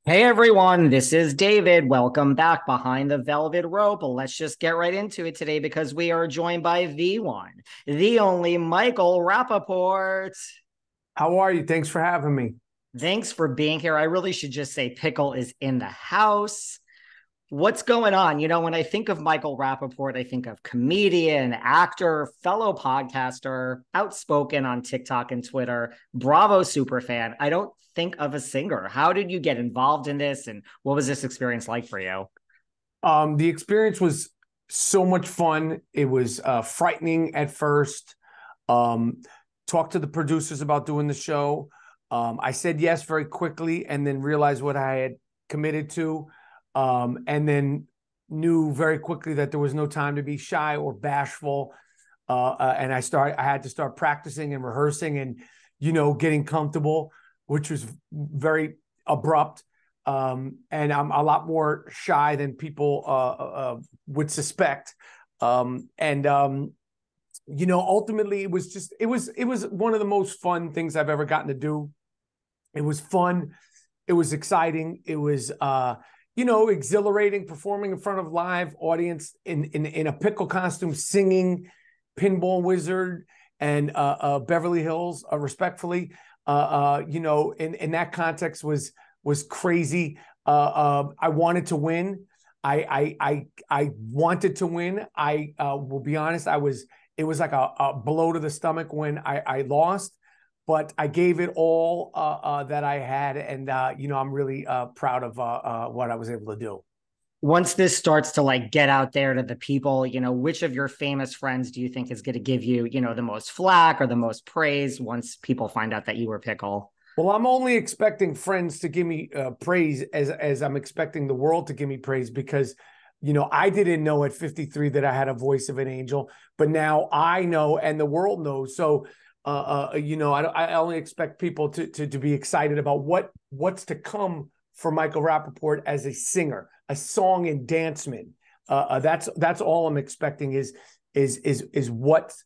Hey everyone, this is David. Welcome back behind the velvet rope. Let's just get right into it today because we are joined by the one, the only Michael Rapaport. How are you? Thanks for having me. Thanks for being here. I really should just say Pickle is in the house. What's going on? When I think of Michael Rapaport, I think of comedian, actor, fellow podcaster, outspoken on TikTok and Twitter, Bravo superfan. I don't think of a singer. How did you get involved in this? And what was this experience like for you? The experience was so much fun. It was frightening at first. Um, Talked to the producers about doing the show. I said yes very quickly and then realized what I had committed to. And then knew very quickly that there was no time to be shy or bashful. And I had to start practicing and rehearsing and, getting comfortable, which was very abrupt. And I'm a lot more shy than people would suspect. Ultimately, it was one of the most fun things I've ever gotten to do. It was fun. It was exciting. It was exhilarating, performing in front of live audience in a pickle costume, singing Pinball Wizard and Beverly Hills, respectfully. In that context was crazy. I wanted to win. I wanted to win. I will be honest. It was like a blow to the stomach when I lost, but I gave it all that I had, and I'm really proud of what I was able to do. Once this starts to get out there to the people, which of your famous friends do you think is going to give you, the most flack or the most praise once people find out that you were Pickle? Well, I'm only expecting friends to give me praise as I'm expecting the world to give me praise because, I didn't know at 53 that I had a voice of an angel, but now I know and the world knows. So, I only expect people to be excited about what's to come for Michael Rapaport as a singer, a song and danceman. That's all I'm expecting is what's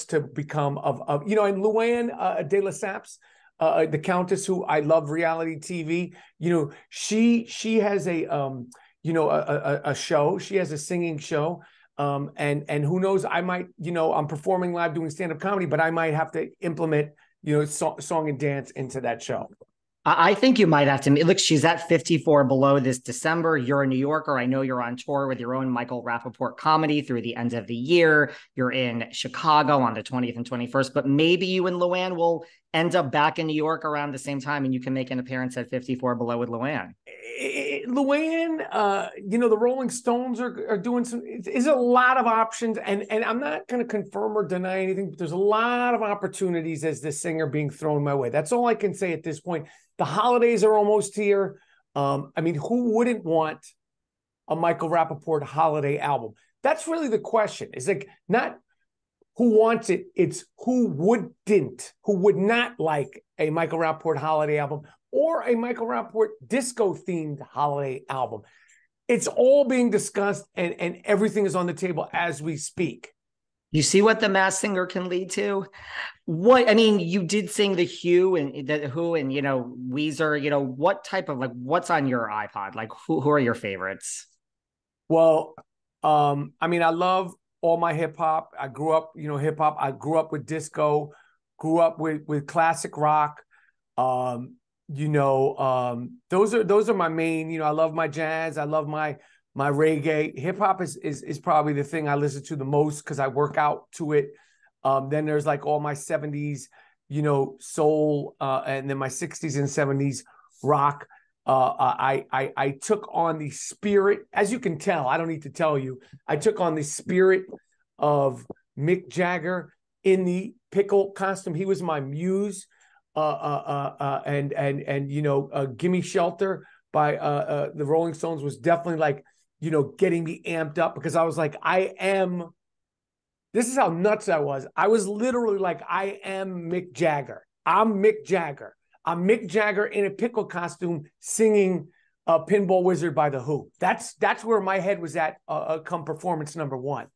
to become of and Luann de Lesseps, the Countess, who I love reality TV. She has a show. She has a singing show. And who knows? I might, I'm performing live doing stand-up comedy, but I might have to implement, song and dance into that show. I think you might have to. Look, she's at 54 below this December. You're a New Yorker. I know you're on tour with your own Michael Rapaport comedy through the end of the year. You're in Chicago on the 20th and 21st, but maybe you and Luann will end up back in New York around the same time and you can make an appearance at 54 below with Luann. Luann, the Rolling Stones are doing some. It's a lot of options, and I'm not going to confirm or deny anything, but there's a lot of opportunities as the singer being thrown my way. That's all I can say at this point. The holidays are almost here. Who wouldn't want a Michael Rapaport holiday album? That's really the question. It's like not who wants it, it's who would not like a Michael Rapaport holiday album or a Michael Rapaport disco-themed holiday album. It's all being discussed, and everything is on the table as we speak. You see what the Masked Singer can lead to? You did sing the Who and Weezer. What type of what's on your iPod? Who are your favorites? Well, I love all my hip hop. I grew up, hip hop. I grew up with disco, grew up with classic rock. Those are my main. I love my jazz. I love my reggae. Hip hop is probably the thing I listen to the most because I work out to it. Then there's all my 70s, soul, and then my 60s and 70s rock. I took on the spirit, as you can tell. I don't need to tell you. I took on the spirit of Mick Jagger in the pickle costume. He was my muse. Gimme Shelter by the Rolling Stones was definitely getting me amped up because I was like, this is how nuts I was. I was literally like, I am Mick Jagger. I'm Mick Jagger. I'm Mick Jagger in a pickle costume singing Pinball Wizard by The Who. That's where my head was at come performance number one.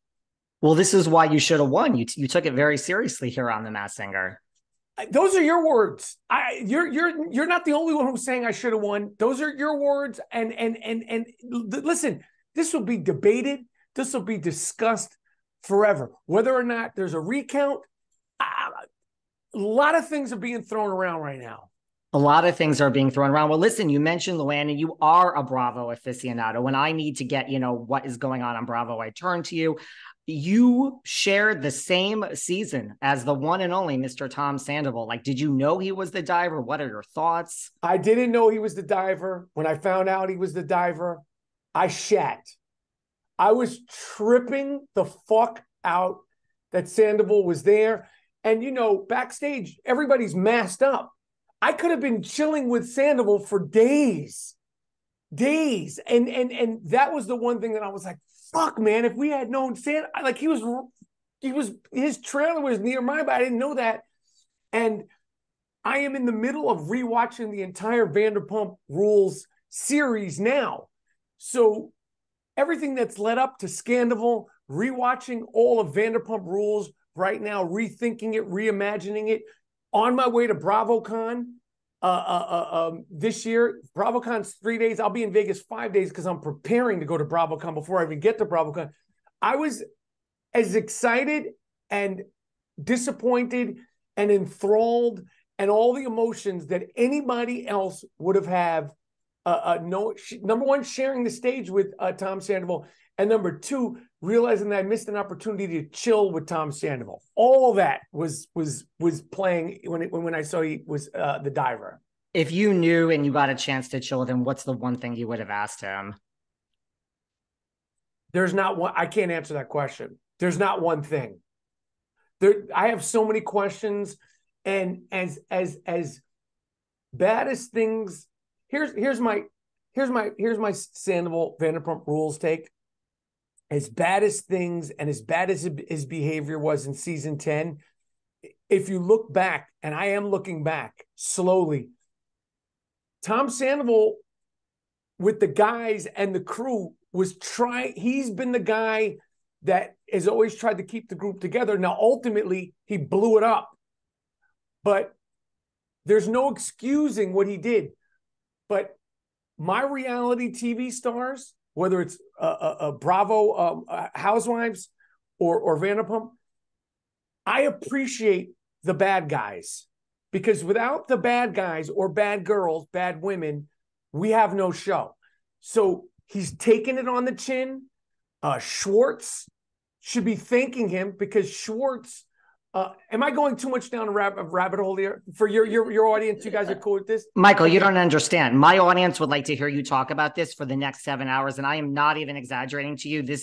Well, this is why you should have won. You took it very seriously here on The Masked Singer. Those are your words. You're not the only one who's saying I should have won. Those are your words. And listen, this will be debated. This will be discussed forever. Whether or not there's a recount, a lot of things are being thrown around right now. A lot of things are being thrown around. Well, listen, you mentioned Luann, and you are a Bravo aficionado. When I need to get, what is going on Bravo, I turn to you. You shared the same season as the one and only Mr. Tom Sandoval. Like, did you know he was the diver? What are your thoughts? I didn't know he was the diver. When I found out he was the diver, I shat. I was tripping the fuck out that Sandoval was there. And, backstage, everybody's masked up. I could have been chilling with Sandoval for days. And that was the one thing that I was like, fuck, man, if we had known Sandoval, like his trailer was nearby, but I didn't know that. And I am in the middle of rewatching the entire Vanderpump Rules series now. So everything that's led up to Scandoval, rewatching all of Vanderpump Rules right now, rethinking it, reimagining it, on my way to BravoCon this year. BravoCon's 3 days. I'll be in Vegas 5 days because I'm preparing to go to BravoCon before I even get to BravoCon. I was as excited and disappointed and enthralled and all the emotions that anybody else would have had. Number one, sharing the stage with Tom Sandoval, and number two, realizing that I missed an opportunity to chill with Tom Sandoval. All that was playing when I saw he was the diver. If you knew and you got a chance to chill with him, what's the one thing you would have asked him? There's not one. I can't answer that question. There's not one thing. I have so many questions, and as bad as things. Here's my Sandoval Vanderpump Rules take. As bad as things and as bad as his behavior was in season 10, if you look back, and I am looking back slowly, Tom Sandoval with the guys and the crew he's been the guy that has always tried to keep the group together. Now, ultimately, he blew it up, but there's no excusing what he did. But my reality TV stars, whether it's Bravo Housewives or Vanderpump, I appreciate the bad guys, because without the bad guys or bad girls, bad women, we have no show. So he's taking it on the chin. Schwartz should be thanking him, because Schwartz, am I going too much down a rabbit hole here for your audience? You guys are cool with this? Michael, you don't understand. My audience would like to hear you talk about this for the next 7 hours, and I am not even exaggerating to you. This